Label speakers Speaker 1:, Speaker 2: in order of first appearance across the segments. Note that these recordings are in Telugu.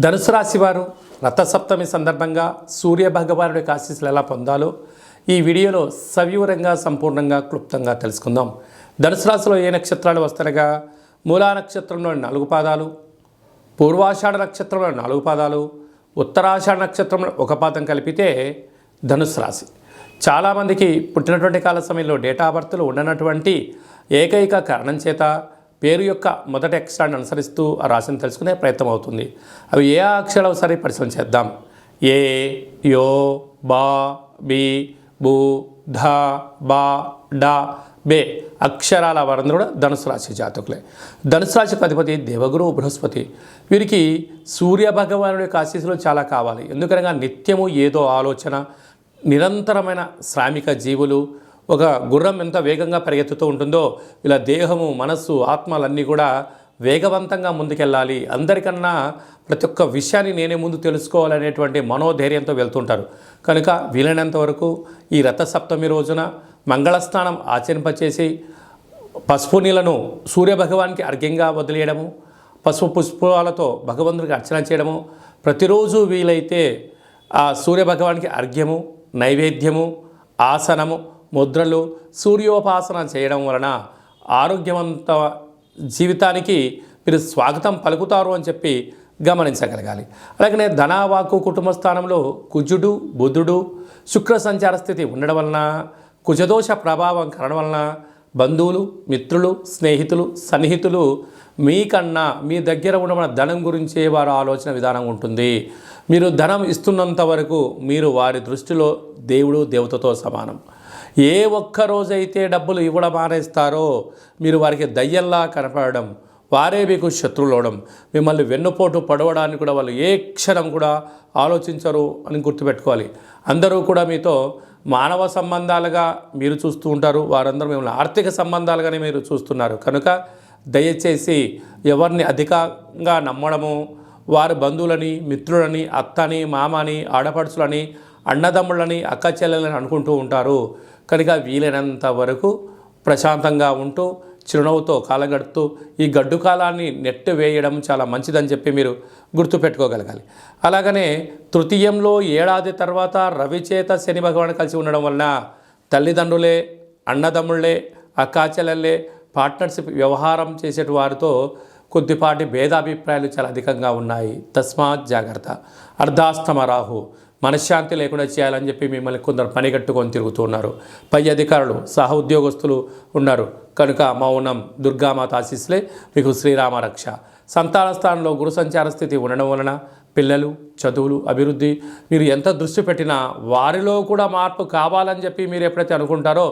Speaker 1: ధనుసు రాశి వారు రథసప్తమి సందర్భంగా సూర్య భగవానుడి ఆశీస్సులు ఎలా పొందాలో ఈ వీడియోలో సవివరంగా సంపూర్ణంగా క్లుప్తంగా తెలుసుకుందాం. ధనుసు రాశిలో ఏ నక్షత్రాలు వస్తాయనగా మూలా నక్షత్రంలోని 4 పాదాలు, పూర్వాషాఢ నక్షత్రంలో 4 పాదాలు, ఉత్తరాషాఢ నక్షత్రంలో 1 పాదం కలిపితే ధనుసు రాశి. చాలామందికి పుట్టినటువంటి కాల సమయంలో డేటా ఆఫ్ బర్త్లు ఉండనటువంటి ఏకైక కారణం చేత పేరు యొక్క మొదటి అక్షరాన్ని అనుసరిస్తూ ఆ రాశిని తెలుసుకునే ప్రయత్నం అవుతుంది. అవి ఏ అక్షరాలు ఒకసారి పరిశీలన చేద్దాం. ఏ, యో, బా, బి, బు, ధ, బా, డా, బే అక్షరాల వారందరూ కూడా ధనుసు రాశి జాతకులే. ధనుసు రాశికి అధిపతి దేవగురు బృహస్పతి. వీరికి సూర్య భగవానుడి యొక్క ఆశీస్సులు చాలా కావాలి. ఎందుకనగా నిత్యము ఏదో ఆలోచన, నిరంతరమైన శ్రామిక జీవులు. ఒక గుర్రం ఎంత వేగంగా పరిగెత్తుతూ ఉంటుందో ఇలా దేహము, మనస్సు, ఆత్మలన్నీ కూడా వేగవంతంగా ముందుకెళ్ళాలి. అందరికన్నా ప్రతి ఒక్క విషయాన్ని నేనే ముందు తెలుసుకోవాలనేటువంటి మనోధైర్యంతో వెళ్తుంటారు. కనుక వీలైనంత వరకు ఈ రథసప్తమి రోజున మంగళస్నానం ఆచరింపచేసి పసుపు నీళ్లను సూర్యభగవానికి అర్ఘ్యంగా వదిలేయడము, పసుపు పుష్పాలతో భగవంతుడికి అర్చన చేయడము, ప్రతిరోజు వీలైతే ఆ సూర్యభగవానికి అర్ఘ్యము, నైవేద్యము, ఆసనము, ముద్రలు, సూర్యోపాసన చేయడం వలన ఆరోగ్యవంత జీవితానికి మీరు స్వాగతం పలుకుతారు అని చెప్పి గమనించగలగాలి. అలాగనే ధనవాకు కుటుంబ స్థానంలో కుజుడు, బుధుడు, శుక్ర సంచార స్థితి ఉండడం వలన, కుజదోష ప్రభావం కలగడం వలన బంధువులు, మిత్రులు, స్నేహితులు, సన్నిహితులు మీకన్నా మీ దగ్గర ఉన్న ధనం గురించే వారి ఆలోచన విధానం ఉంటుంది. మీరు ధనం ఇస్తున్నంత వరకు మీరు వారి దృష్టిలో దేవుడు, దేవతతో సమానం. ఏ ఒక్క రోజైతే డబ్బులు ఇవ్వడం మానేస్తారో మీరు వారికి దయ్యంలా కనపడడం, వారే మీకు శత్రువులు అవడం, మిమ్మల్ని వెన్నుపోటు పడవడానికి కూడా వాళ్ళు ఏ క్షణం కూడా ఆలోచించరు అని గుర్తుపెట్టుకోవాలి. అందరూ కూడా మీతో మానవ సంబంధాలుగా మీరు చూస్తూ ఉంటారు, వారందరూ మిమ్మల్ని ఆర్థిక సంబంధాలుగానే మీరు చూస్తున్నారు. కనుక దయచేసి ఎవరిని అధికంగా నమ్మడము, వారి బంధువులని, మిత్రులని, అత్తని, మామని, ఆడపడుచులని, అన్నదమ్ముళ్ళని, అక్క చెల్లెలని అనుకుంటూ ఉంటారు. కనుక వీలైనంత వరకు ప్రశాంతంగా ఉంటూ చిరునవ్వుతో కాలం గడుపుతూ ఈ గడ్డు కాలాన్ని నెట్టు వేయడం చాలా మంచిదని చెప్పి మీరు గుర్తుపెట్టుకోగలగాలి. అలాగనే తృతీయంలో ఏడాది తర్వాత రవి చేత శని భగవాన్ కలిసి ఉండడం వలన తల్లిదండ్రులే, అన్నదమ్ముళ్ళే, అక్కా చెల్లెళ్ళే, పార్ట్నర్షిప్ వ్యవహారం చేసే వారితో కొద్దిపాటి భేదాభిప్రాయాలు చాలా అధికంగా ఉన్నాయి. తస్మాత్ జాగ్రత్త. అర్ధాస్తమ రాహు మనశ్శాంతి లేకుండా చేయాలని చెప్పి మిమ్మల్ని కొందరు పనిగట్టుకొని తిరుగుతూ ఉన్నారు. పై అధికారులు, సహ ఉద్యోగస్తులు ఉన్నారు. కనుక మౌనం, దుర్గామాత ఆశీస్సులే మీకు శ్రీరామ రక్ష. సంతాన స్థానంలో గురు సంచార స్థితి ఉండడం వలన పిల్లలు, చదువులు, అభివృద్ధి మీరు ఎంత దృష్టి పెట్టినా వారిలో కూడా మార్పు కావాలని చెప్పి మీరు ఎప్పుడైతే అనుకుంటారో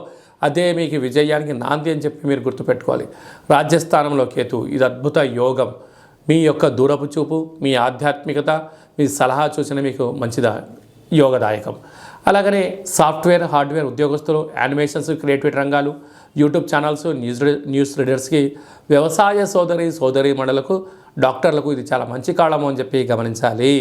Speaker 1: అదే మీకు విజయానికి నాంది అని చెప్పి మీరు గుర్తుపెట్టుకోవాలి. రాజ్యస్థానంలో కేతు, ఇది అద్భుత యోగం. మీ యొక్క దూరపు చూపు, మీ ఆధ్యాత్మికత, మీ సలహా సూచన మీకు మంచిదా యోగదాయకం. అలాగనే సాఫ్ట్వేర్, హార్డ్వేర్ ఉద్యోగస్తులు, యానిమేషన్స్, క్రియేటివిటీ రంగాలు, యూట్యూబ్ ఛానల్స్, న్యూస్ రీడర్స్కి, వ్యవసాయ సోదరి మండలకు, డాక్టర్లకు ఇది చాలా మంచి కాలము అని చెప్పి గమనించాలి.